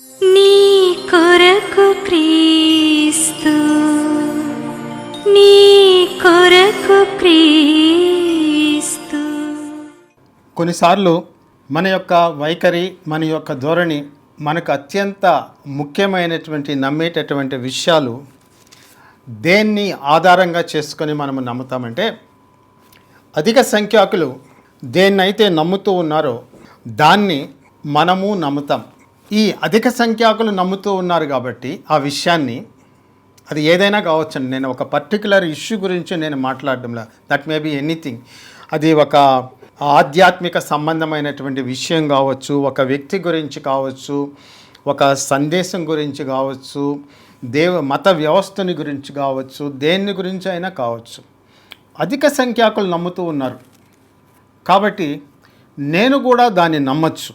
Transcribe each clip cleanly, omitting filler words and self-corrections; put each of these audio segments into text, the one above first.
నీ కొరకు క్రీస్తు, నీ కొరకు క్రీస్తు. కొన్నిసార్లు మన యొక్క వైఖరి, మన యొక్క ధోరణి మనకు అత్యంత ముఖ్యమైనటువంటి నమ్మేటటువంటి విషయాలు దేన్ని ఆధారంగా చేసుకొని మనము నమ్ముతామంటే, అధిక సంఖ్యాకులు దేన్నైతే నమ్ముతూ ఉన్నారో దాన్ని మనము నమ్ముతాం. ఈ అధిక సంఖ్యాకులు నమ్ముతూ ఉన్నారు కాబట్టి ఆ విషయాన్ని, అది ఏదైనా కావచ్చండి, నేను ఒక పర్టికులర్ ఇష్యూ గురించి నేను మాట్లాడడంలా, దట్ మే బి ఎనీథింగ్. అది ఒక ఆధ్యాత్మిక సంబంధమైనటువంటి విషయం కావచ్చు, ఒక వ్యక్తి గురించి కావచ్చు, ఒక సందేశం గురించి కావచ్చు, మత వ్యవస్థని గురించి కావచ్చు, దేని గురించి అయినా కావచ్చు. అధిక సంఖ్యాకులు నమ్ముతూ ఉన్నారు కాబట్టి నేను కూడా దాన్ని నమ్మచ్చు.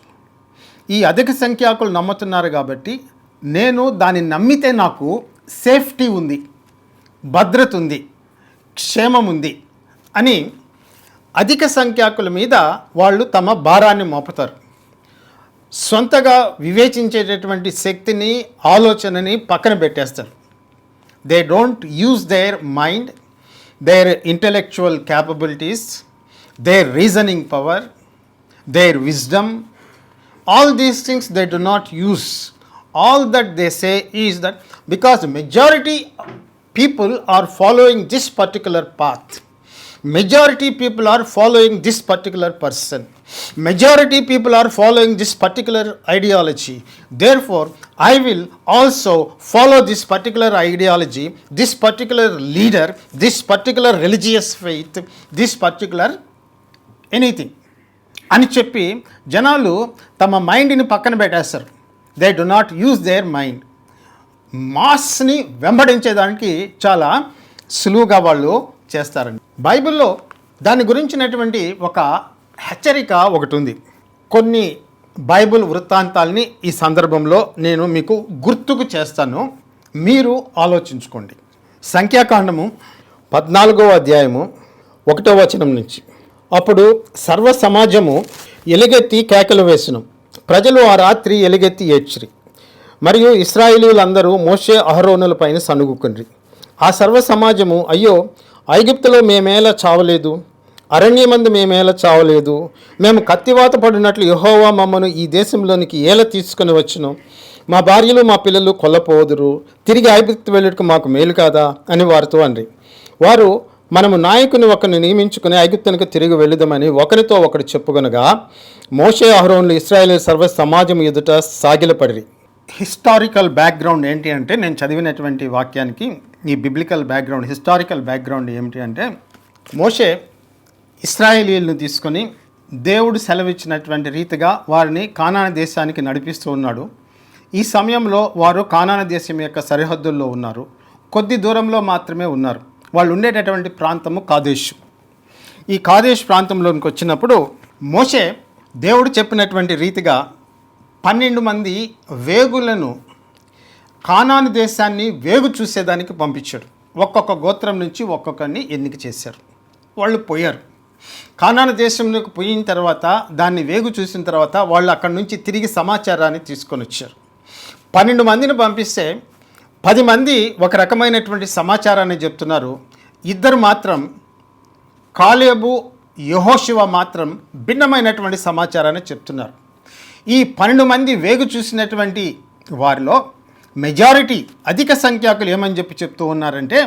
ఈ అధిక సంఖ్యాకులు నమ్ముతున్నారు కాబట్టి నేను దాన్ని నమ్మితే నాకు సేఫ్టీ ఉంది, భద్రత ఉంది, క్షేమం ఉంది అని అధిక సంఖ్యాకుల మీద వాళ్ళు తమ భారాన్ని మోపుతారు. సొంతగా వివేచించేటటువంటి శక్తిని, ఆలోచనని పక్కన పెట్టేస్తారు. They don't use their mind, their intellectual capabilities, their reasoning power, their wisdom. All these things they do not use. All that they say is that because majority people are following this particular path, majority people are following this particular person, majority people are following this particular ideology, therefore I will also follow this particular ideology, this particular leader, this particular religious faith, this particular anything అని చెప్పి జనాలు తమ మైండ్ని పక్కన పెట్టేస్తారు. They do not use their mind. మాస్ని వెంబడించేదానికి చాలా సులువుగా వాళ్ళు చేస్తారండి. బైబిల్లో దాని గురించినటువంటి ఒక హెచ్చరిక ఒకటి ఉంది. కొన్ని బైబిల్ వృత్తాంతాలని ఈ సందర్భంలో నేను మీకు గుర్తుకు చేస్తాను, మీరు ఆలోచించుకోండి. సంఖ్యాకాండము 14వ అధ్యాయము 1వ వచనం నుంచి. అప్పుడు సర్వ సమాజము ఎలుగెత్తి కేకలు వేసెను. ప్రజలు ఆ రాత్రి ఎలుగెత్తి ఏడ్చిరి. మరియు ఇశ్రాయేలీయులందరూ మోషే అహరోనులపైన సణుగుకొండ్రి. ఆ సర్వ సమాజము, అయ్యో, ఐగుప్తులో మేమేలా చావలేదు, అరణ్యమందు మేమేలా చావలేదు, మేము కత్తివాత పడినట్లు యెహోవా మమ్మను ఈ దేశంలోనికి ఏలా తీసుకుని వచ్చును, మా భార్యలు మా పిల్లలు కొల్లపోదురు, తిరిగి ఐగుప్తు వెళ్ళుటకు మాకు మేలు కాదా అని వారితో అన్రి. వారు, మనము నాయకుని ఒకరిని నియమించుకుని ఐగుప్తునికి తిరిగి వెళుదామని ఒకరితో ఒకడు చెప్పుకొనగా మోషే అహరోనులు ఇశ్రాయేలు సర్వ సమాజం ఎదుట సాగిలపడిరి. హిస్టారికల్ బ్యాక్గ్రౌండ్ ఏంటి అంటే, నేను చదివినటువంటి వాక్యానికి ఈ బిబ్లికల్ బ్యాక్గ్రౌండ్, హిస్టారికల్ బ్యాక్గ్రౌండ్ ఏమిటి అంటే, మోషే ఇశ్రాయేలీయులను తీసుకొని దేవుడు సెలవిచ్చినటువంటి రీతిగా వారిని కానాను దేశానికి నడిపిస్తూ ఉన్నాడు. ఈ సమయంలో వారు కానాను దేశం యొక్క సరిహద్దుల్లో ఉన్నారు. కొద్ది దూరంలో మాత్రమే ఉన్నారు. వాళ్ళు ఉండేటటువంటి ప్రాంతము కాదేశ్. ఈ కాదేశ్ ప్రాంతంలోనికి వచ్చినప్పుడు మోషే దేవుడు చెప్పినటువంటి రీతిగా 12 మంది వేగులను కానాను దేశాన్ని వేగు చూసేదానికి పంపించాడు. ఒక్కొక్క గోత్రం నుంచి ఒక్కొక్కరిని ఎన్నిక చేశారు. వాళ్ళు పోయారు. కానాను దేశంలోకి పోయిన తర్వాత, దాన్ని వేగు చూసిన తర్వాత వాళ్ళు అక్కడి నుంచి తిరిగి సమాచారాన్ని తీసుకొని వచ్చారు. 12 మందిని పంపిస్తే 10 మంది ఒక రకమైనటువంటి సమాచారాన్ని చెప్తున్నారు. 2 మాత్రం, కాలేబు, యెహోషువ మాత్రం భిన్నమైనటువంటి సమాచారాన్ని చెప్తున్నారు. ఈ 12 మంది వేగు చూసినటువంటి వారిలో మెజారిటీ, అధిక సంఖ్యాకులు ఏమని చెప్తూ ఉన్నారంటే,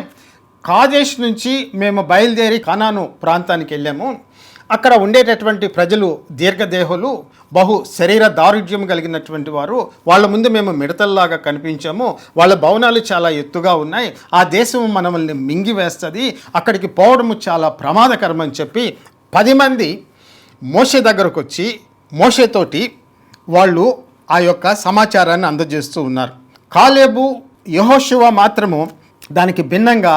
కాదేశ్ నుంచి మేము బయలుదేరి కానాను ప్రాంతానికి వెళ్ళాము. అక్కడ ఉండేటటువంటి ప్రజలు దీర్ఘదేహులు, బహు శరీర దారుఢ్యం కలిగినటువంటి వారు. వాళ్ళ ముందు మేము మిడతల్లాగా కనిపించాము. వాళ్ళ భవనాలు చాలా ఎత్తుగా ఉన్నాయి. ఆ దేశం మనల్ని మింగివేస్తుంది, అక్కడికి పోవడము చాలా ప్రమాదకరం అని చెప్పి 10 మంది మోషే దగ్గరకు వచ్చి మోషేతోటి వాళ్ళు ఆ యొక్క సమాచారాన్ని అందజేస్తూ ఉన్నారు. కాలేబు, యెహోషువ మాత్రము దానికి భిన్నంగా,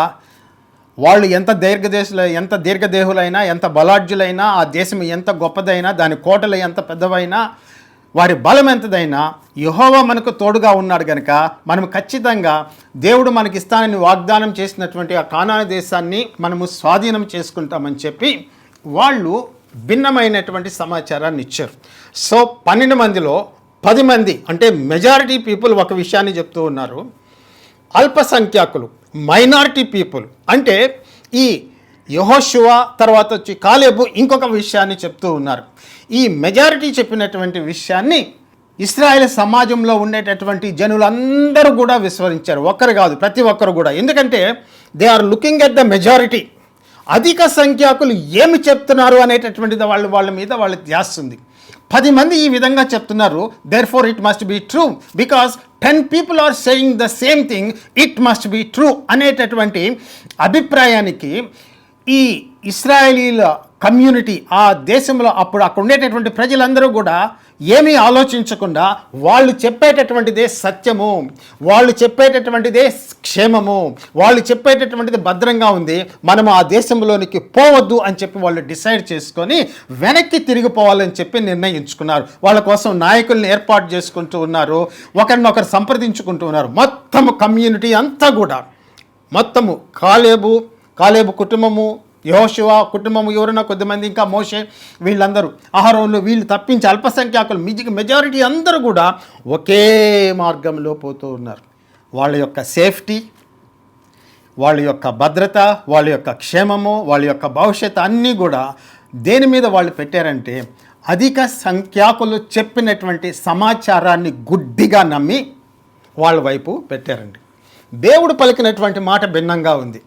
వాళ్ళు ఎంత దీర్ఘదేహులైనా, ఎంత బలాఢ్యులైనా, ఆ దేశం ఎంత గొప్పదైనా, దాని కోటలు ఎంత పెద్దవైనా, వారి బలం ఎంతదైనా, యెహోవా మనకు తోడుగా ఉన్నాడు కనుక మనం ఖచ్చితంగా దేవుడు మనకి ఇస్తానని వాగ్దానం చేసినటువంటి ఆ కానాను దేశాన్ని మనము స్వాధీనం చేసుకుంటామని చెప్పి వాళ్ళు భిన్నమైనటువంటి సమాచారాన్ని ఇచ్చారు. సో 12 మందిలో 10 మంది అంటే మెజారిటీ పీపుల్ ఒక విషయాన్ని చెప్తూ ఉన్నారు. అల్పసంఖ్యాకులు మైనారిటీ పీపుల్ అంటే ఈ యెహోషువ తర్వాత వచ్చి కాలేబు ఇంకొక విషయాన్ని చెప్తూ ఉన్నారు. ఈ మెజారిటీ చెప్పినటువంటి విషయాన్ని ఇశ్రాయేల్ సమాజంలో ఉండేటటువంటి జనులందరూ కూడా విస్మరించారు. ఒక్కరు కాదు, ప్రతి ఒక్కరు కూడా. ఎందుకంటే they are looking at the majority. అధిక సంఖ్యాకులు ఏమి చెప్తున్నారు అనేటటువంటిది వాళ్ళ మీద వాళ్ళ ధ్యాస ఉంది. 10 మంది ఈ విధంగా చెప్తున్నారు, therefore it must be true because 10 people are saying the same thing, it must be true అనేటటువంటి అభిప్రాయానికి ఈ ఇశ్రాయేలీల కమ్యూనిటీ ఆ దేశంలో అప్పుడు అక్కడ ఉండేటటువంటి ప్రజలందరూ కూడా ఏమీ ఆలోచించకుండా వాళ్ళు చెప్పేటటువంటిదే సత్యము, వాళ్ళు చెప్పేటటువంటిదే క్షేమము, వాళ్ళు చెప్పేటటువంటిది భద్రంగా ఉంది, మనం ఆ దేశంలోనికి పోవద్దు అని చెప్పి వాళ్ళు డిసైడ్ చేసుకొని వెనక్కి తిరిగిపోవాలని చెప్పి నిర్ణయించుకున్నారు. వాళ్ళ కోసం నాయకుల్ని ఏర్పాటు చేసుకుంటూ ఉన్నారు, ఒకరినొకరు సంప్రదించుకుంటూ ఉన్నారు. మొత్తము కమ్యూనిటీ అంతా కూడా, మొత్తము కాలేబు కుటుంబము, యెహోషువ కుటుంబము, ఎవరైనా కొద్దిమంది, ఇంకా మోషే, వీళ్ళందరూ అహరోను, వీళ్ళు తప్పించి అల్పసంఖ్యాకులు మెజారిటీ అందరూ కూడా ఒకే మార్గంలో పోతూ ఉన్నారు. వాళ్ళ యొక్క సేఫ్టీ, వాళ్ళ యొక్క భద్రత, వాళ్ళ యొక్క క్షేమము, వాళ్ళ యొక్క భవిష్యత్తు అన్నీ కూడా దేని మీద వాళ్ళు పెట్టారంటే అధిక సంఖ్యాకులు చెప్పినటువంటి సమాచారాన్ని గుడ్డిగా నమ్మి వాళ్ళ వైపు పెట్టారండి. దేవుడు పలికినటువంటి మాట భిన్నంగా ఉంది.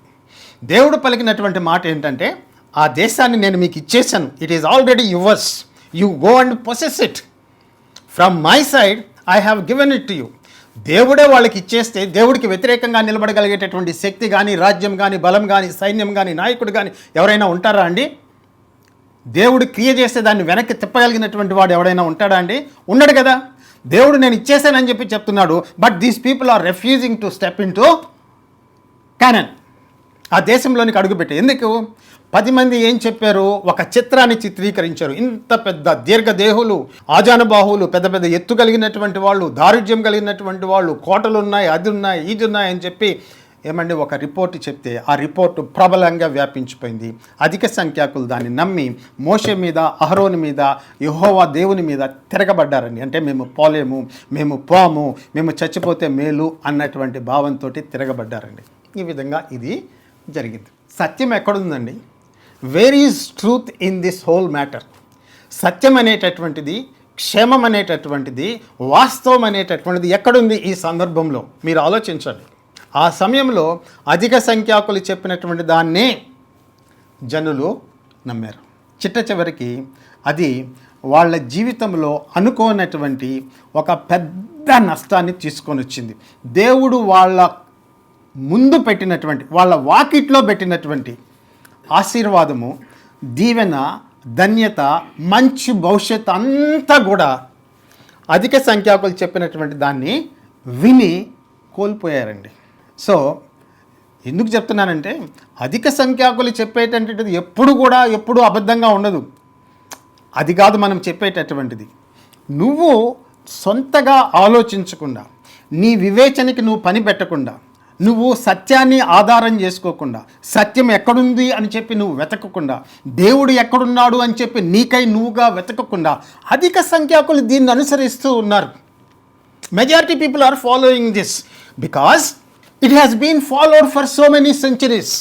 దేవుడు పలికినటువంటి మాట ఏంటంటే, ఆ దేశాన్ని నేను మీకు ఇచ్చేసాను, it is already yours, you go and possess it, from my side I have given it to you. దేవుడే వాళ్ళకి ఇచ్చేస్తే దేవుడికి వ్యతిరేకంగా నిలబడగలిగేటటువంటి శక్తి కానీ, రాజ్యం కానీ, బలం కానీ, సైన్యం కానీ, నాయకుడు కానీ ఎవరైనా ఉంటారా అండి? దేవుడు క్రియ చేస్తే దాన్ని వెనక్కి తిప్పగలిగినటువంటి వాడు ఎవడైనా ఉంటాడా అండి? ఉండడు కదా. దేవుడు నేను ఇచ్చేసానని చెప్పి చెప్తున్నాడు, but these people are refusing to step into Canaan, ఆ దేశంలోనికి అడుగుపెట్టారు. ఎందుకు? 10 మంది ఏం చెప్పారు? ఒక చిత్రాన్ని చిత్రీకరించారు. ఇంత పెద్ద దీర్ఘదేహులు, ఆజానుబాహువులు, పెద్ద పెద్ద ఎత్తు కలిగినటువంటి వాళ్ళు, దారుఢ్యం కలిగినటువంటి వాళ్ళు, కోటలు ఉన్నాయి, అది ఉన్నాయి, ఇది ఉన్నాయి అని చెప్పి ఏమండి ఒక రిపోర్ట్ చెప్తే ఆ రిపోర్టు ప్రబలంగా వ్యాపించిపోయింది. అధిక సంఖ్యాకులు దాన్ని నమ్మి మోషే మీద, అహరోను మీద, యెహోవా దేవుని మీద తిరగబడ్డారండి. అంటే మేము పోలేము, మేము పోము, మేము చచ్చిపోతే మేలు అన్నటువంటి భావంతో తిరగబడ్డారండి. ఈ విధంగా ఇది జరిగింది. సత్యం ఎక్కడుందండి? Where is truth in this whole matter? సత్యం అనేటటువంటిది, క్షేమం అనేటటువంటిది, వాస్తవం అనేటటువంటిది ఎక్కడుంది ఈ సందర్భంలో? మీరు ఆలోచించండి. ఆ సమయంలో అధిక సంఖ్యాకులు చెప్పినటువంటి దాన్నే జనులు నమ్మారు. చిట్ట చివరికి అది వాళ్ళ జీవితంలో అనుకోనటువంటి ఒక పెద్ద నష్టాన్ని తీసుకొని వచ్చింది. దేవుడు వాళ్ళ ముందు పెట్టినటువంటి, వాళ్ళ వాకిట్లో పెట్టినటువంటి ఆశీర్వాదము, దీవెన, ధన్యత, మంచి భవిష్యత్తు అంతా కూడా అధిక సంఖ్యాకులు చెప్పినటువంటి దాన్ని విని కోల్పోయారండి. సో ఎందుకు చెప్తున్నానంటే, అధిక సంఖ్యాకులు చెప్పేటటువంటిది ఎప్పుడు అబద్ధంగా ఉండదు. అది కాదు మనం చెప్పేటటువంటిది. నువ్వు సొంతగా ఆలోచించకుండా, నీ వివేచనకి నువ్వు పని పెట్టకుండా, నువ్వు సత్యాన్ని ఆధారం చేసుకోకుండా, సత్యం ఎక్కడుంది అని చెప్పి నువ్వు వెతకకుండా, దేవుడు ఎక్కడున్నాడు అని చెప్పి నీకై నువ్వుగా వెతకకుండా అధిక సంఖ్యాకులు దీన్ని అనుసరిస్తూ ఉన్నారు. Majority people are following this because it has been followed for so many centuries.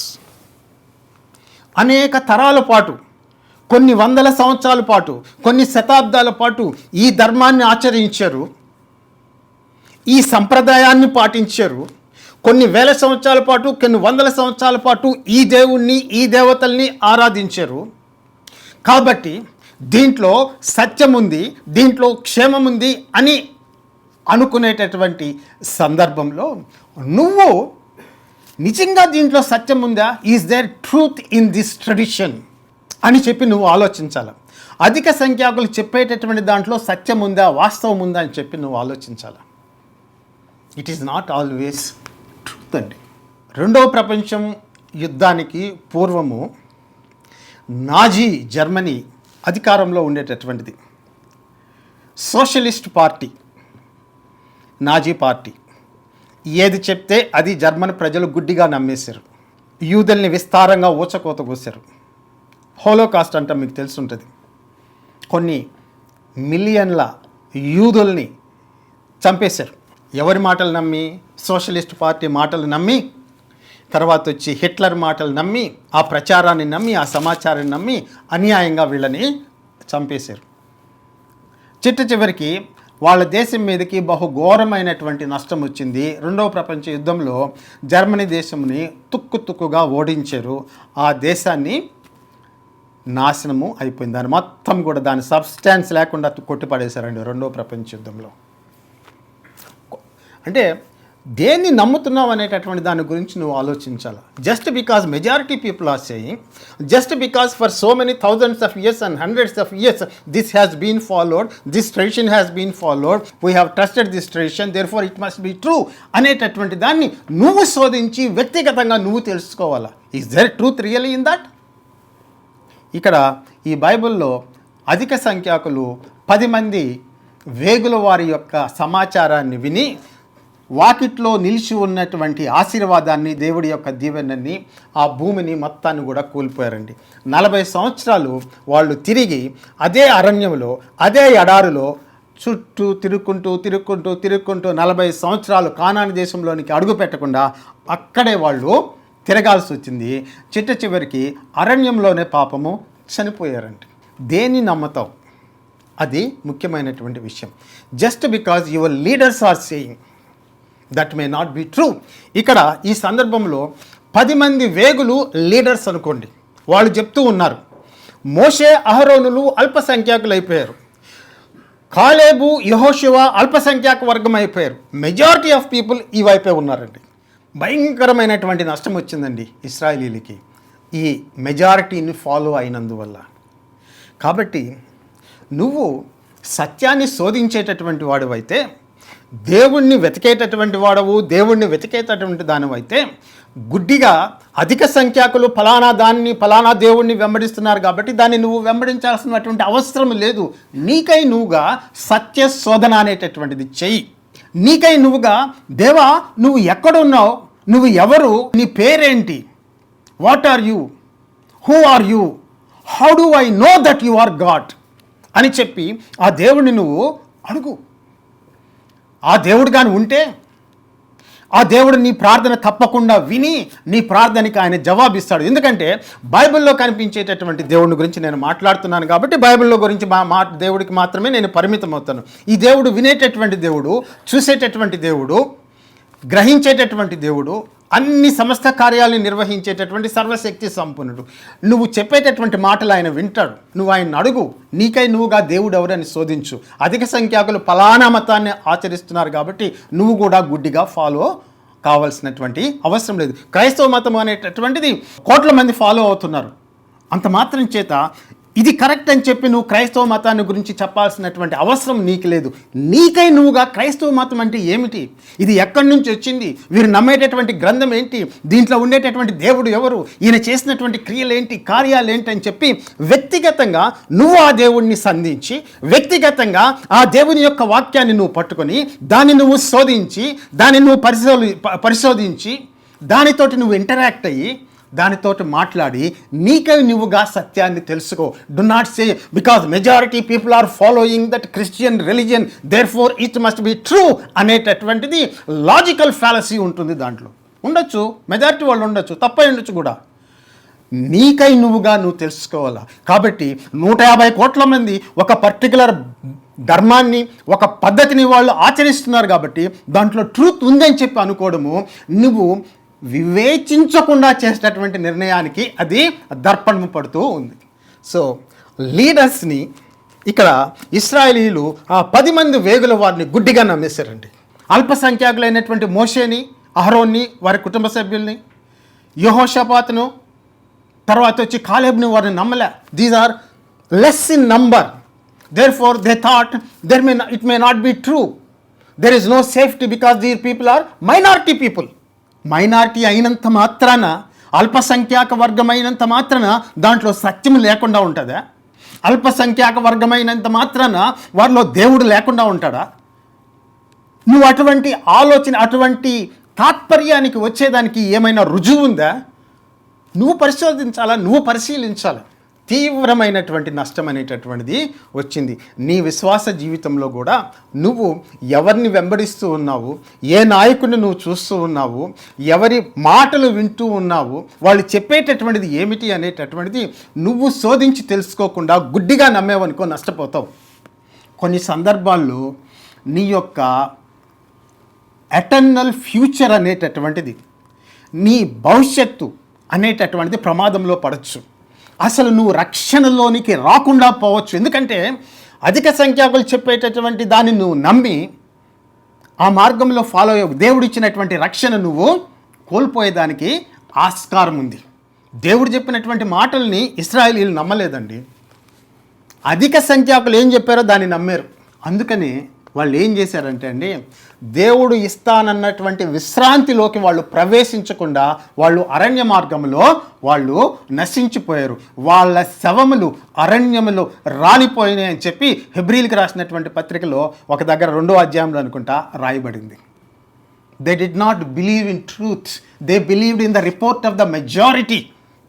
అనేక తరాల పాటు, కొన్ని వందల సంవత్సరాల పాటు, కొన్ని శతాబ్దాల పాటు ఈ ధర్మాన్ని ఆచరించారు, ఈ సంప్రదాయాన్ని పాటించారు. కొన్ని వేల సంవత్సరాల పాటు, కొన్ని వందల సంవత్సరాల పాటు ఈ దేవుణ్ణి, ఈ దేవతల్ని ఆరాధించారు. కాబట్టి దీంట్లో సత్యం ఉంది, దీంట్లో క్షేమం ఉంది అని అనుకునేటటువంటి సందర్భంలో నువ్వు నిజంగా దీంట్లో సత్యం ఉందా, is there truth in this tradition అని చెప్పి నువ్వు ఆలోచించాలి. అధిక సంఖ్యాకులు చెప్పేటటువంటి దాంట్లో సత్యం ఉందా, వాస్తవం ఉందా అని చెప్పి నువ్వు ఆలోచించాలి. It is not always truth అండి. రెండవ ప్రపంచం యుద్ధానికి పూర్వము నాజీ జర్మనీ అధికారంలో ఉండేటటువంటిది. సోషలిస్ట్ పార్టీ నాజీ పార్టీ ఏది చెప్తే అది జర్మన్ ప్రజలు గుడ్డిగా నమ్మేశారు. యూదుల్ని విస్తారంగా ఊచకోత కోసారు. హోలోకాస్ట్ అంటే మీకు తెలుసుంటుంది. కొన్ని మిలియన్ల యూదుల్ని చంపేశారు. ఎవరి మాటలు నమ్మి? సోషలిస్ట్ పార్టీ మాటలు నమ్మి, తర్వాత వచ్చి హిట్లర్ మాటలు నమ్మి, ఆ ప్రచారాన్ని నమ్మి, ఆ సమాచారాన్ని నమ్మి అన్యాయంగా వీళ్ళని చంపేశారు. చివరికి వాళ్ళ దేశం మీదకి బహుఘోరమైనటువంటి నష్టం వచ్చింది. రెండవ ప్రపంచ యుద్ధంలో జర్మనీ దేశంని తుక్కుగా ఓడించారు. ఆ దేశాన్ని నాశనము అయిపోయింది. దాని మొత్తం కూడా దాని సబ్స్టాన్స్ లేకుండా కొట్టిపడేశారండి రెండవ ప్రపంచ యుద్ధంలో. అంటే దేన్ని నమ్ముతున్నావు అనేటటువంటి దాని గురించి నువ్వు ఆలోచించాలి. Just because majority people are saying, just because for so many thousands of years and hundreds of years this has been followed, this tradition has been followed, we have trusted this tradition, therefore it must be true అనేటటువంటి దాన్ని నువ్వు శోధించి వ్యక్తిగతంగా నువ్వు తెలుసుకోవాలా. Is there truth really in that? ఇక్కడ ఈ బైబిల్లో అధిక సంఖ్యాకులు 10 మంది వేగుల వారి యొక్క సమాచారాన్ని విని వాకిట్లో నిలిచి ఉన్నటువంటి ఆశీర్వాదాన్ని, దేవుడి యొక్క దీవెనని, ఆ భూమిని మొత్తాన్ని కూడా కోల్పోయారండి. 40 సంవత్సరాలు వాళ్ళు తిరిగి అదే అరణ్యంలో, అదే ఎడారిలో చుట్టూ తిరుక్కుంటూ 40 సంవత్సరాలు కానాను దేశంలోనికి అడుగు పెట్టకుండా అక్కడే వాళ్ళు తిరగాల్సి వచ్చింది. చివరికి అరణ్యంలోనే పాపము చనిపోయారండి. దేన్ని నమ్ముతావు? అది ముఖ్యమైనటువంటి విషయం. Just because your leaders are saying that may not be true. ఇక్కడ ఈ సందర్భంలో 10 మంది వేగులు లీడర్స్ అనుకోండి, వాళ్ళు చెప్తూ ఉన్నారు మోషే అహరోనులు అల్పసంఖ్యాకులు అయిపోయారు, కాలేబు యెహోషువ అల్పసంఖ్యాక వర్గం అయిపోయారు, మెజారిటీ ఆఫ్ పీపుల్ ఈ వైపే ఉన్నారండి. భయంకరమైనటువంటి నష్టం వచ్చిందండి ఇశ్రాయేలీలకి ఈ మెజారిటీని ఫాలో అయినందువల్ల. కాబట్టి నువ్వు సత్యాన్ని శోధించేటటువంటి వాడివైతే, దేవుణ్ణి వెతికేటటువంటి వాడవు, దేవుణ్ణి వెతికేటటువంటి దానివైతే, గుడ్డిగా అధిక సంఖ్యాకులు ఫలానా దేవుణ్ణి వెంబడిస్తున్నారు కాబట్టి దాన్ని నువ్వు వెంబడించాల్సినటువంటి అవసరం లేదు. నీకై నువ్వుగా సత్య శోధన అనేటటువంటిది చెయ్యి. నీకై నువ్వుగా, దేవా నువ్వు ఎక్కడున్నావు, నువ్వు ఎవరు, నీ పేరేంటి, what are you, who are you, how do I know that you are God అని చెప్పి ఆ దేవుడిని నువ్వు అడుగు. ఆ దేవుడు కానీ ఉంటే ఆ దేవుడు నీ ప్రార్థన తప్పకుండా విని నీ ప్రార్థనకి ఆయన జవాబిస్తాడు. ఎందుకంటే బైబిల్లో కనిపించేటటువంటి దేవుడి గురించి నేను మాట్లాడుతున్నాను కాబట్టి బైబిల్లో గురించి దేవుడికి మాత్రమే నేను పరిమితం అవుతాను. ఈ దేవుడు వినేటటువంటి దేవుడు, చూసేటటువంటి దేవుడు, గ్రహించేటటువంటి దేవుడు, అన్ని సమస్త కార్యాలను నిర్వహించేటటువంటి సర్వశక్తి సంపన్నుడు. నువ్వు చెప్పేటటువంటి మాటలు ఆయన వింటాడు. నువ్వు ఆయన అడుగు, నీకై నువ్వుగా దేవుడు ఎవరని శోధించు. అధిక సంఖ్యాకులు ఫలానా మతాన్ని ఆచరిస్తున్నారు కాబట్టి నువ్వు కూడా గుడ్డిగా ఫాలో కావాల్సినటువంటి అవసరం లేదు. క్రైస్తవ మతం అనేటటువంటిది కోట్ల మంది ఫాలో అవుతున్నారు. అంత మాత్రం చేత ఇది కరెక్ట్ అని చెప్పి నువ్వు క్రైస్తవ మతాన్ని గురించి చెప్పాల్సినటువంటి అవసరం నీకు లేదు. నీకై నువ్వుగా క్రైస్తవ మతం అంటే ఏమిటి, ఇది ఎక్కడి నుంచి వచ్చింది, వీరు నమ్మేటటువంటి గ్రంథం ఏంటి, దీంట్లో ఉండేటటువంటి దేవుడు ఎవరు, ఈయన చేసినటువంటి క్రియలు ఏంటి, కార్యాలు ఏంటి అని చెప్పి వ్యక్తిగతంగా నువ్వు ఆ దేవుడిని సంధించి, వ్యక్తిగతంగా ఆ దేవుని యొక్క వాక్యాన్ని నువ్వు పట్టుకొని దాన్ని నువ్వు శోధించి, దాన్ని నువ్వు పరిశోధించి దానితోటి నువ్వు ఇంటరాక్ట్ అయ్యి దానితోటి మాట్లాడి నీకై నువ్వుగా సత్యాన్ని తెలుసుకో. Do not say because majority people are following that Christian religion therefore it must be true అనేటటువంటిది లాజికల్ ఫ్యాలసీ ఉంటుంది. దాంట్లో ఉండొచ్చు, మెజారిటీ వాళ్ళు ఉండొచ్చు, తప్పై ఉండొచ్చు కూడా. నీకై నువ్వుగా నువ్వు తెలుసుకోవాలా. కాబట్టి 150 కోట్ల మంది ఒక పర్టికులర్ ధర్మాన్ని, ఒక పద్ధతిని వాళ్ళు ఆచరిస్తున్నారు కాబట్టి దాంట్లో ట్రూత్ ఉందని చెప్పి అనుకోవడము నువ్వు వివేచించకుండా చేసేటటువంటి నిర్ణయానికి అది దర్పణము పడుతూ ఉంది. సో లీడర్స్ని ఇక్కడ ఇశ్రాయేలీలు ఆ 10 మంది వేగుల వారిని గుడ్డిగా నమ్మేశారండి. అల్పసంఖ్యాకులైనటువంటి మోషేని, అహరోన్ని, వారి కుటుంబ సభ్యుల్ని, యెహోషాపాతును, తర్వాత వచ్చి కాలేబుని వారిని నమ్మలే. These are less in number, therefore they thought it may not be true, there is no safety because these people are minority people. Minority అయినంత మాత్రాన, అల్పసంఖ్యాక వర్గమైనంత మాత్రాన దాంట్లో సత్యం లేకుండా ఉంటుందా? అల్పసంఖ్యాక వర్గమైనంత మాత్రాన వారిలో దేవుడు లేకుండా ఉంటాడా? నువ్వు అటువంటి ఆలోచన, అటువంటి తాత్పర్యానికి వచ్చేదానికి ఏమైనా రుజువు ఉందా? నువ్వు పరిశోధించాలా, నువ్వు పరిశీలించాలి. తీవ్రమైనటువంటి నష్టం అనేటటువంటిది వచ్చింది. నీ విశ్వాస జీవితంలో కూడా నువ్వు ఎవరిని వెంబడిస్తూ ఉన్నావు, ఏ నాయకుడిని నువ్వు చూస్తూ ఉన్నావు, ఎవరి మాటలు వింటూ ఉన్నావు, వాళ్ళు చెప్పేటటువంటిది ఏమిటి అనేటటువంటిది నువ్వు శోధించి తెలుసుకోకుండా గుడ్డిగా నమ్మేవనుకో నష్టపోతావు. కొన్ని సందర్భాల్లో నీ యొక్క ఎటర్నల్ ఫ్యూచర్ అనేటటువంటిది, నీ భవిష్యత్తు అనేటటువంటిది ప్రమాదంలో పడవచ్చు. అసలు నువ్వు రక్షణలోనికి రాకుండా పోవచ్చు. ఎందుకంటే అధిక సంఖ్యాకులు చెప్పేటటువంటి దాన్ని నువ్వు నమ్మి ఆ మార్గంలో ఫాలో అయ్యవు. దేవుడు ఇచ్చినటువంటి రక్షణ నువ్వు కోల్పోయేదానికి ఆస్కారం ఉంది. దేవుడు చెప్పినటువంటి మాటల్ని ఇశ్రాయేలీయులు నమ్మలేదండి. అధిక సంఖ్యాకులు ఏం చెప్పారో దాన్ని నమ్మారు. అందుకని వాళ్ళు ఏం చేశారంటే అండి, దేవుడు ఇస్తానన్నటువంటి విశ్రాంతిలోకి వాళ్ళు ప్రవేశించకుండా వాళ్ళు అరణ్య మార్గంలో వాళ్ళు నశించిపోయారు. వాళ్ళ శవములు అరణ్యములో రాలిపోయినాయి అని చెప్పి హెబ్రీలకు రాసినటువంటి పత్రికలో ఒక దగ్గర 2వ అధ్యాయంలో అనుకుంటా రాయబడింది. They did not believe in truth, they believed in the report of the majority.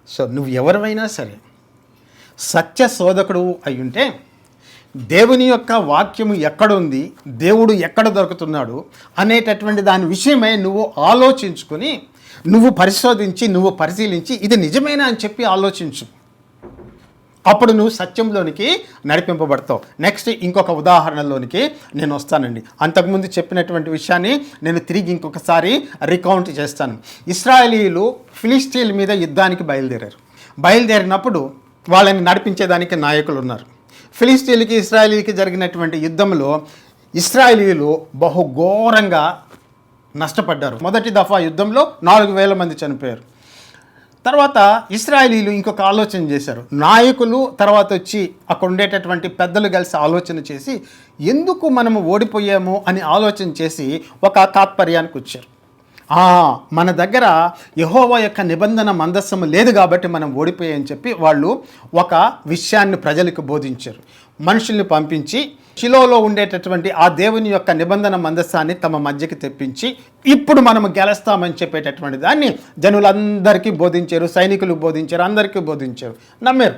So నువ్వు ఎవరివైనా సరే సత్య శోధకుడు అయి ఉంటే దేవుని యొక్క వాక్యము ఎక్కడుంది, దేవుడు ఎక్కడ దొరుకుతున్నాడు అనేటటువంటి దాని విషయమై నువ్వు ఆలోచించుకొని, నువ్వు పరిశోధించి, నువ్వు పరిశీలించి ఇది నిజమేనా అని చెప్పి ఆలోచించు. అప్పుడు నువ్వు సత్యంలోనికి నడిపింపబడతావు. నెక్స్ట్ ఇంకొక ఉదాహరణలోనికి నేను వస్తానండి. అంతకుముందు చెప్పినటువంటి విషయాన్ని నేను తిరిగి ఇంకొకసారి రికౌంట్ చేస్తాను. ఇశ్రాయేలీయులు ఫిలిష్తీయుల మీద యుద్ధానికి బయలుదేరినప్పుడు వాళ్ళని నడిపించేదానికి నాయకులు ఉన్నారు. ఫిలిష్తీయులకి ఇశ్రాయేలీకి జరిగినటువంటి యుద్ధంలో ఇశ్రాయేలీయులు బహుఘోరంగా నష్టపడ్డారు. మొదటి దఫా యుద్ధంలో 4,000 మంది చనిపోయారు. తర్వాత ఇశ్రాయేలీయులు ఇంకొక ఆలోచన చేశారు. నాయకులు తర్వాత వచ్చి అక్కడ ఉండేటటువంటి పెద్దలు కలిసి ఆలోచన చేసి ఎందుకు మనము ఓడిపోయాము అని ఆలోచన చేసి ఒక తాత్పర్యానికి వచ్చారు. మన దగ్గర యెహోవా యొక్క నిబంధన మందస్సము లేదు కాబట్టి మనం ఓడిపోయామని చెప్పి వాళ్ళు ఒక విషయాన్ని ప్రజలకు బోధించారు. మనుషుల్ని పంపించి షిలోలో ఉండేటటువంటి ఆ దేవుని యొక్క నిబంధన మందస్సాన్ని తమ మధ్యకి తెప్పించి ఇప్పుడు మనము గెలుస్తామని చెప్పేటటువంటి దాన్ని జనులందరికీ బోధించారు, సైనికులు బోధించారు, అందరికీ బోధించారు, నమ్మారు.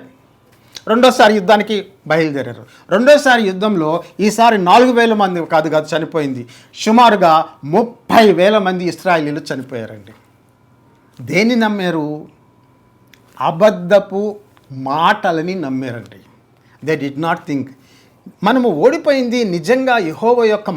రెండోసారి యుద్ధానికి బయలుదేరారు. రెండోసారి యుద్ధంలో ఈసారి 4,000 మంది కాదు చనిపోయింది, సుమారుగా 30,000 మంది ఇశ్రాయేలీయులు చనిపోయారండి. దేన్ని నమ్మారు? అబద్ధపు మాటలని నమ్మారండి. దే డిడ్ నాట్ థింక్ మనము ఓడిపోయింది నిజంగా యెహోవా యొక్క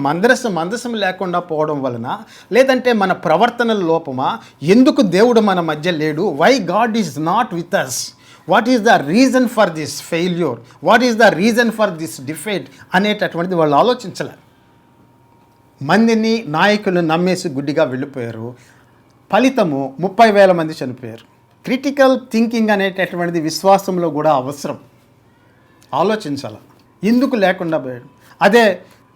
మందసం లేకుండా పోవడం వలన, లేదంటే మన ప్రవర్తనల లోపమా, ఎందుకు దేవుడు మన మధ్య లేడు, why God is not with us, what is the reason for this failure, what is the reason for this defeat అనేటటువంటిది వాళ్ళు ఆలోచించలే. మందిని నాయకులు నమ్మేసి గుడ్డిగా వెళ్ళిపోయారు. ఫలితము 30,000 మంది చనిపోయారు. క్రిటికల్ థింకింగ్ అనేటటువంటిది విశ్వాసంలో కూడా అవసరం. ఆలోచించాల, ఎందుకు లేకుండా పోయాడు. అదే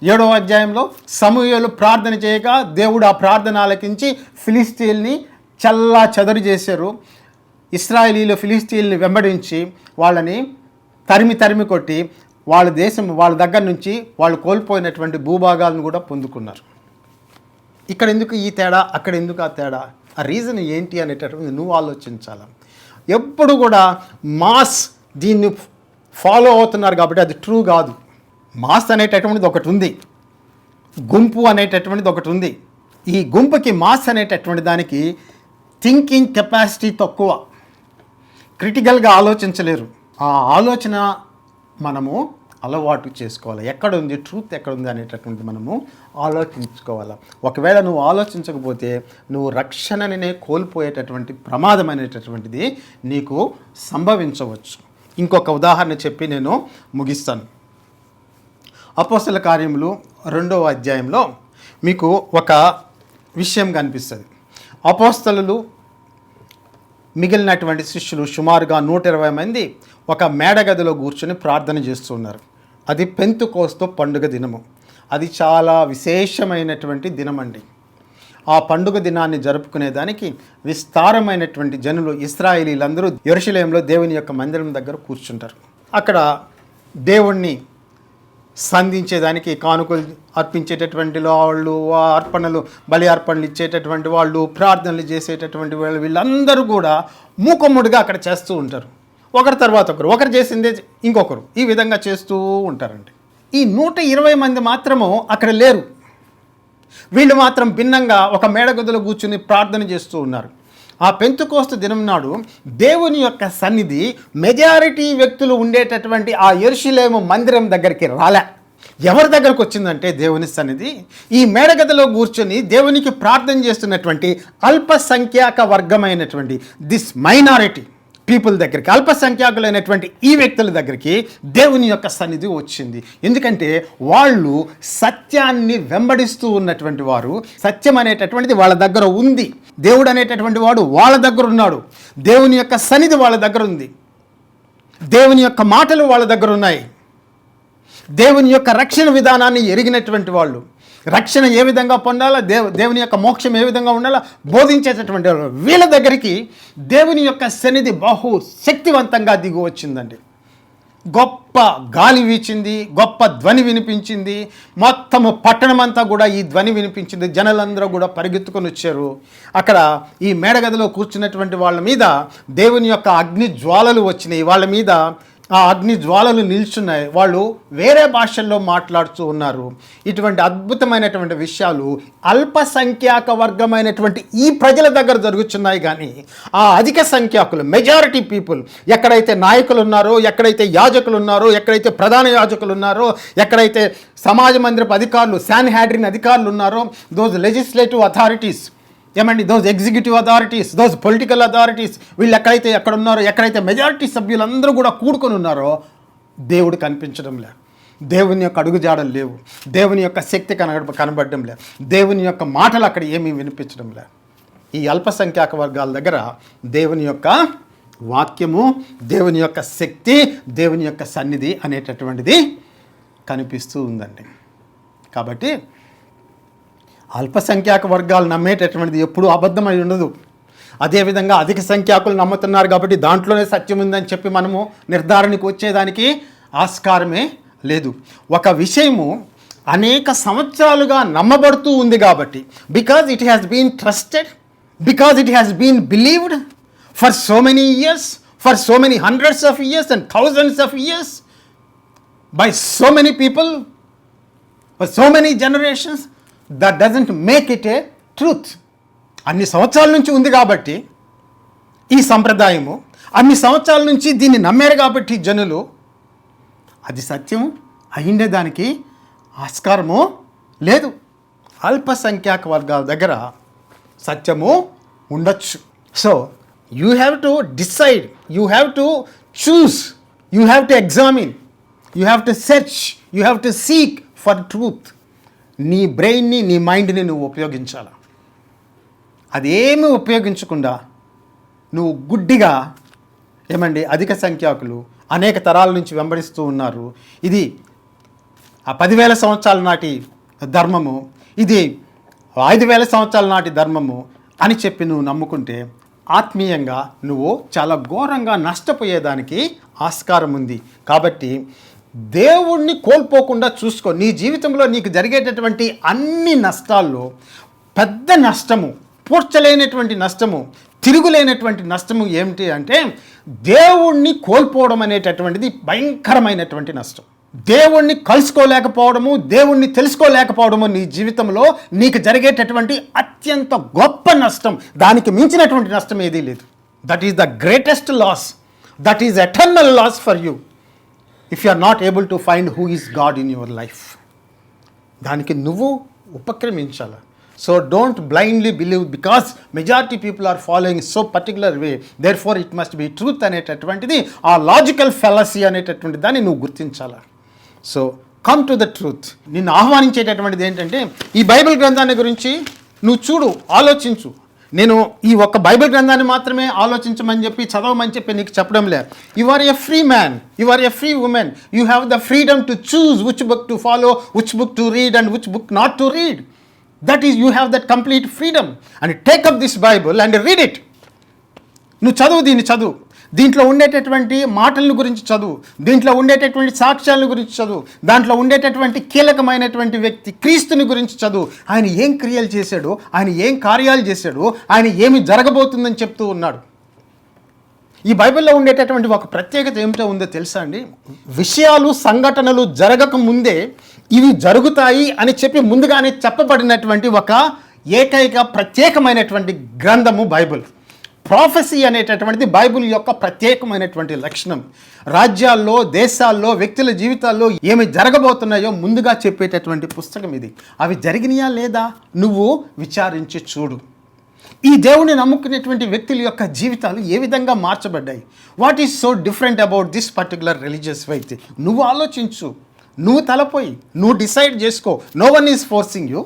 7వ అధ్యాయంలో సమూయేలు ప్రార్థన చేయగా దేవుడు ఆ ప్రార్థన ఆలకించి ఫిలిష్తీయుల్ని చల్లా చెదరు చేశారు. ఇశ్రాయేలీయులు ఫిలిష్తీయుల్ని వెంబడించి వాళ్ళని తరిమి కొట్టి వాళ్ళ దగ్గర నుంచి వాళ్ళు కోల్పోయినటువంటి భూభాగాలను కూడా పొందుకున్నారు. ఇక్కడ ఎందుకు ఈ తేడా, అక్కడ ఎందుకు ఆ తేడా, ఆ రీజన్ ఏంటి అనేటటువంటి నువ్వు ఆలోచించాలి. ఎప్పుడు కూడా మాస్ దీన్ని ఫాలో అవుతున్నారు కాబట్టి అది ట్రూ కాదు. మాస్ అనేటటువంటిది ఒకటి ఉంది, గుంపు అనేటటువంటిది ఒకటి ఉంది. ఈ గుంపుకి మాస్ అనేటటువంటి దానికి థింకింగ్ కెపాసిటీ తక్కువ, క్రిటికల్గా ఆలోచించలేరు. ఆ ఆలోచన మనము అలవాటు చేసుకోవాలి. ఎక్కడుంది ట్రూత్, ఎక్కడుంది అనేటటువంటి మనము ఆలోచించుకోవాలి. ఒకవేళ నువ్వు ఆలోచించకపోతే నువ్వు రక్షణనే కోల్పోయేటటువంటి ప్రమాదం అనేటటువంటిది నీకు సంభవించవచ్చు. ఇంకొక ఉదాహరణ చెప్పి నేను ముగిస్తాను. అపోస్తల కార్యములు 2వ అధ్యాయంలో మీకు ఒక విషయం కనిపిస్తుంది. అపోస్తలులు మిగిలినటువంటి శిష్యులు సుమారుగా 120 మంది ఒక మేడగదిలో కూర్చొని ప్రార్థన చేస్తున్నారు. అది పెంతెకోస్తు పండుగ దినము. అది చాలా విశేషమైనటువంటి దినమండి. ఆ పండుగ దినాన్ని జరుపుకునేదానికి విస్తారమైనటువంటి జనులు, ఇశ్రాయేలీలందరూ యెరూషలేములో దేవుని యొక్క మందిరం దగ్గర కూర్చుంటారు. అక్కడ దేవుణ్ణి సంధించేదానికి కానుకలు అర్పించేటటువంటి వాళ్ళు, అర్పణలు బలి అర్పణలు ఇచ్చేటటువంటి వాళ్ళు, ప్రార్థనలు చేసేటటువంటి వాళ్ళు, వీళ్ళందరూ కూడా మూకుమ్మడిగా అక్కడ చేస్తూ ఉంటారు. ఒకరి తర్వాత ఒకరు చేసిందే ఇంకొకరు, ఈ విధంగా చేస్తూ ఉంటారండి. ఈ 120 మంది మాత్రము అక్కడ లేరు. వీళ్ళు మాత్రం భిన్నంగా ఒక మేడగదిలో కూర్చుని ప్రార్థన చేస్తూ ఉన్నారు. ఆ పెంతెకోస్తు దినం నాడు దేవుని యొక్క సన్నిధి మెజారిటీ వ్యక్తులు ఉండేటటువంటి ఆ యెరూషలేము మందిరం దగ్గరికి రాలే. ఎవరి దగ్గరకు వచ్చిందంటే దేవుని సన్నిధి ఈ మేడగదిలో కూర్చొని దేవునికి ప్రార్థన చేస్తున్నటువంటి అల్పసంఖ్యాక వర్గమైనటువంటి దిస్ మైనారిటీ పీపుల్ దగ్గరికి, అల్పసంఖ్యాకులైనటువంటి ఈ వ్యక్తుల దగ్గరికి దేవుని యొక్క సన్నిధి వచ్చింది. ఎందుకంటే వాళ్ళు సత్యాన్ని వెంబడిస్తూ ఉన్నటువంటి వారు, సత్యం అనేటటువంటిది వాళ్ళ దగ్గర ఉంది, దేవుడు అనేటటువంటి వాడు వాళ్ళ దగ్గర ఉన్నాడు, దేవుని యొక్క సన్నిధి వాళ్ళ దగ్గర ఉంది, దేవుని యొక్క మాటలు వాళ్ళ దగ్గర ఉన్నాయి, దేవుని యొక్క రక్షణ విధానాన్ని ఎరిగినటువంటి వాళ్ళు, రక్షణ ఏ విధంగా పొందాలా, దేవుని యొక్క మోక్షం ఏ విధంగా ఉండాలా బోధించేటటువంటి వాళ్ళు, వీళ్ళ దగ్గరికి దేవుని యొక్క సన్నిధి బహు శక్తివంతంగా దిగి వచ్చిందండి. గొప్ప గాలి వీచింది, గొప్ప ధ్వని వినిపించింది, మొత్తము పట్టణమంతా కూడా ఈ ధ్వని వినిపించింది. జనులందరూ కూడా పరిగెత్తుకొని వచ్చారు. అక్కడ ఈ మేడగదిలో కూర్చున్నటువంటి వాళ్ళ మీద దేవుని యొక్క అగ్ని జ్వాలలు వచ్చినాయి, వాళ్ళ మీద ఆ అగ్ని జ్వాలలు నిల్చున్నాయి, వాళ్ళు వేరే భాషల్లో మాట్లాడుతూ ఉన్నారు. ఇటువంటి అద్భుతమైనటువంటి విషయాలు అల్పసంఖ్యాక వర్గమైనటువంటి ఈ ప్రజల దగ్గర జరుగుతున్నాయి. కానీ ఆ అధిక సంఖ్యాకులు, మెజారిటీ పీపుల్, ఎక్కడైతే నాయకులు ఉన్నారో, ఎక్కడైతే యాజకులు ఉన్నారో, ఎక్కడైతే ప్రధాన యాజకులు ఉన్నారో, ఎక్కడైతే సమాజ మందిరపు అధికారులు, శాన్హాడ్రిన్ అధికారులు ఉన్నారో, దోస్ లెజిస్లేటివ్ అథారిటీస్, ఏమండి, those executive authorities, those political authorities, వీళ్ళు ఎక్కడైతే ఉన్నారో, ఎక్కడైతే మెజారిటీ సభ్యులందరూ కూడా కూడుకొని ఉన్నారో దేవుడు కనిపించడం లేదు, దేవుని యొక్క అడుగుజాడలు లేవు, దేవుని యొక్క శక్తి కనబడడం లేదు, దేవుని యొక్క మాటలు అక్కడ ఏమీ వినిపించడం లేదు. ఈ అల్పసంఖ్యాక వర్గాల దగ్గర దేవుని యొక్క వాక్యము, దేవుని యొక్క శక్తి, దేవుని యొక్క సన్నిధి అనేటటువంటిది కనిపిస్తూ ఉందండి. కాబట్టి అల్పసంఖ్యాక వర్గాలు నమ్మేటటువంటిది ఎప్పుడూ అబద్ధమై ఉండదు. అదేవిధంగా అధిక సంఖ్యాకులు నమ్ముతున్నారు కాబట్టి దాంట్లోనే సత్యం ఉందని చెప్పి మనము నిర్ధారణకు వచ్చేదానికి ఆస్కారమే లేదు. ఒక విషయము అనేక సంవత్సరాలుగా నమ్మబడుతూ ఉంది కాబట్టి, because it has been trusted, because it has been believed for so many years, for so many hundreds of years and thousands of years, by so many people, for so many generations, that doesn't make it a truth. అన్ని సంవత్సరాల నుంచి ఉంది కాబట్టి ఈ సంప్రదాయము, అన్ని సంవత్సరాల నుంచి దీన్ని నమ్మారు కాబట్టి జనులు, అది సత్యం అయిండేదానికి ఆస్కారము లేదు. అల్పసంఖ్యాక వర్గాల దగ్గర సత్యము ఉండొచ్చు. So you have to decide, you have to choose, you have to examine, you have to search, you have to seek for truth. నీ బ్రెయిన్ని, నీ మైండ్ని నువ్వు ఉపయోగించాలి. అదేమీ ఉపయోగించకుండా నువ్వు గుడ్డిగా, ఏమండి, అధిక సంఖ్యాకులు అనేక తరాల నుంచి వెంబడిస్తూ ఉన్నారు. ఇది ఆ 10,000 సంవత్సరాల నాటి ధర్మము, ఇది 5,000 సంవత్సరాల నాటి ధర్మము అని చెప్పి నువ్వు నమ్ముకుంటే ఆత్మీయంగా నువ్వు చాలా ఘోరంగా నష్టపోయేదానికి ఆస్కారం ఉంది. కాబట్టి దేవుణ్ణి కోల్పోకుండా చూసుకో. నీ జీవితంలో నీకు జరిగేటటువంటి అన్ని నష్టాల్లో పెద్ద నష్టము, పూడ్చలేనటువంటి నష్టము, తిరుగులేనటువంటి నష్టము ఏమిటి అంటే దేవుణ్ణి కోల్పోవడం అనేటటువంటిది భయంకరమైనటువంటి నష్టం. దేవుణ్ణి కలుసుకోలేకపోవడము, దేవుణ్ణి తెలుసుకోలేకపోవడము నీ జీవితంలో నీకు జరిగేటటువంటి అత్యంత గొప్ప నష్టం. దానికి మించినటువంటి నష్టం ఏదీ లేదు. That is the greatest loss, that is eternal loss for you if you are not able to find who is God in your life. దానికి నువ్వు ఉపక్రమించాలి. So don't blindly believe because majority people are following so particular way, therefore it must be truth అనేటటువంటిది, ఆ logical fallacy అనేటటువంటి దాన్ని నువ్వు గుర్తించాలి. So come to the truth. నిన్ను ఆహ్వానించేటటువంటిది ఏంటంటే ఈ బైబిల్ గ్రంథాన్ని గురించి నువ్వు చూడు, ఆలోచించు. నేను ఈ ఒక్క బైబిల్ గ్రంథాన్ని మాత్రమే ఆలోచించమని చెప్పి, చదవమని చెప్పి నీకు చెప్పడం లేదు. You are a free man, you are a free woman, you have the freedom to choose which book to follow, which book to read and which book not to read. That is, you have that complete freedom and take up this Bible and read it. నువ్వు చదువు, దీన్ని చదువు, దీంట్లో ఉండేటటువంటి మాటల గురించి చదువు, దీంట్లో ఉండేటటువంటి సాక్ష్యాల గురించి చదువు, దాంట్లో ఉండేటటువంటి కీలకమైనటువంటి వ్యక్తి క్రీస్తుని గురించి చదువు. ఆయన ఏం క్రియలు చేశాడు, ఆయన ఏం కార్యాలు చేశాడు, ఆయన ఏమి జరగబోతుందని చెప్తూ ఉన్నాడు. ఈ బైబిల్లో ఉండేటటువంటి ఒక ప్రత్యేకత ఏమిటో ఉందో తెలుసా అండి? విషయాలు సంఘటనలు జరగక ముందే ఇవి జరుగుతాయి అని చెప్పి ముందుగానే చెప్పబడినటువంటి ఒక ఏకైక ప్రత్యేకమైనటువంటి గ్రంథము బైబిల్. ప్రాఫెసీ అనేటటువంటిది బైబిల్ యొక్క ప్రత్యేకమైనటువంటి లక్షణం. రాజ్యాల్లో, దేశాల్లో, వ్యక్తుల జీవితాల్లో ఏమి జరగబోతున్నాయో ముందుగా చెప్పేటటువంటి పుస్తకం ఇది. అవి జరిగినాయా లేదా నువ్వు విచారించి చూడు. ఈ దేవుని నమ్ముకునేటువంటి వ్యక్తుల యొక్క జీవితాలు ఏ విధంగా మార్చబడ్డాయి? What is so different about this particular religious faith? నువ్వు ఆలోచించు, నువ్వు తలపోయి, నువ్వు డిసైడ్ చేసుకో. No one is forcing you,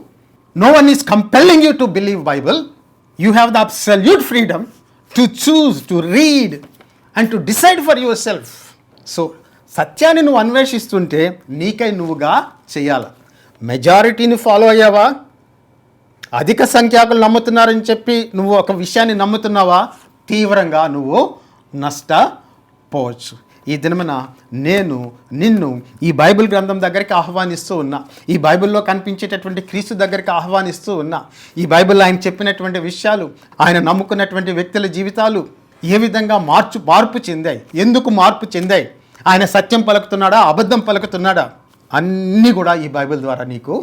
no one is compelling you to believe Bible. You have the absolute freedom to choose, to read and to decide for yourself. So సత్యాన్ని నువ్వు అన్వేషిస్తుంటే నీకై నువ్వుగా చేయాలి. మెజారిటీని ఫాలో అయ్యావా? అధిక సంఖ్యాకులు నమ్ముతున్నారని చెప్పి నువ్వు ఒక విషయాన్ని నమ్ముతున్నావా? తీవ్రంగా నువ్వు నష్టపోవచ్చు. ఈ దినమున నేను నిన్ను ఈ బైబిల్ గ్రంథం దగ్గరికి ఆహ్వానిస్తూ ఉన్నా. ఈ బైబిల్లో కనిపించేటటువంటి క్రీస్తు దగ్గరికి ఆహ్వానిస్తూ ఉన్నా. ఈ బైబిల్లో ఆయన చెప్పినటువంటి విషయాలు, ఆయన నమ్ముకున్నటువంటి వ్యక్తుల జీవితాలు ఏ విధంగా మార్పు చెందాయి, ఎందుకు మార్పు చెందాయి, ఆయన సత్యం పలుకుతున్నాడా, అబద్ధం పలుకుతున్నాడా, అన్నీ కూడా ఈ బైబిల్ ద్వారా నీకు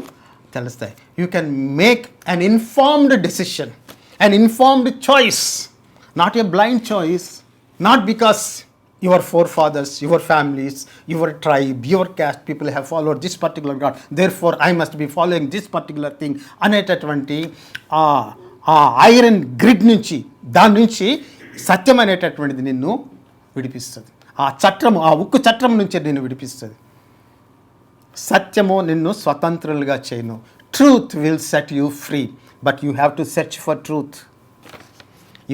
తెలుస్తాయి. You can make an informed decision, an informed choice, not a blind choice, not because your forefathers, your families, your tribe, your caste people have followed this particular God, therefore I must be following this particular thing అనేటటువంటి ఆ iron grid నుంచి, దాని నుంచి సత్యం అనేటటువంటిది నిన్ను విడిపిస్తుంది. ఆ చట్టము, ఆ ఉక్కు చట్టం నుంచి నిన్ను విడిపిస్తుంది. సత్యము నిన్ను స్వతంత్రులుగా చేయను. Truth will set you free, but you have to search for truth.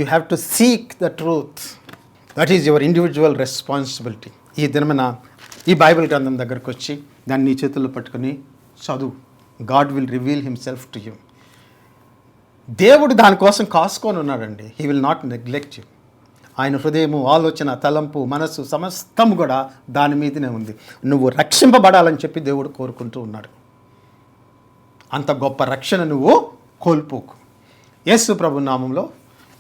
You have to seek the truth. That is your individual responsibility. ఈ దినమున ఈ బైబిల్ గ్రంథం దగ్గరకు వచ్చి దాన్ని నీ చేతుల్లో పట్టుకుని చదువు. God will reveal himself to you. దేవుడు దానికోసం కాసుకొని ఉన్నాడండి. He will not neglect you. ఆయన హృదయము, ఆలోచన, తలంపు, మనస్సు సమస్తం కూడా దాని మీదనే ఉంది. నువ్వు రక్షింపబడాలని చెప్పి దేవుడు కోరుకుంటూ ఉన్నాడు. అంత గొప్ప రక్షణ నువ్వు కోల్పోకు. యేసు ప్రభు నామంలో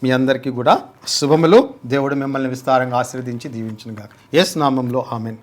మీ అందరికీ కూడా శుభములు. దేవుడు మిమ్మల్ని విస్తారంగా ఆశీర్వదించి దీవించును గాక. యేసు నామంలో ఆమేన్.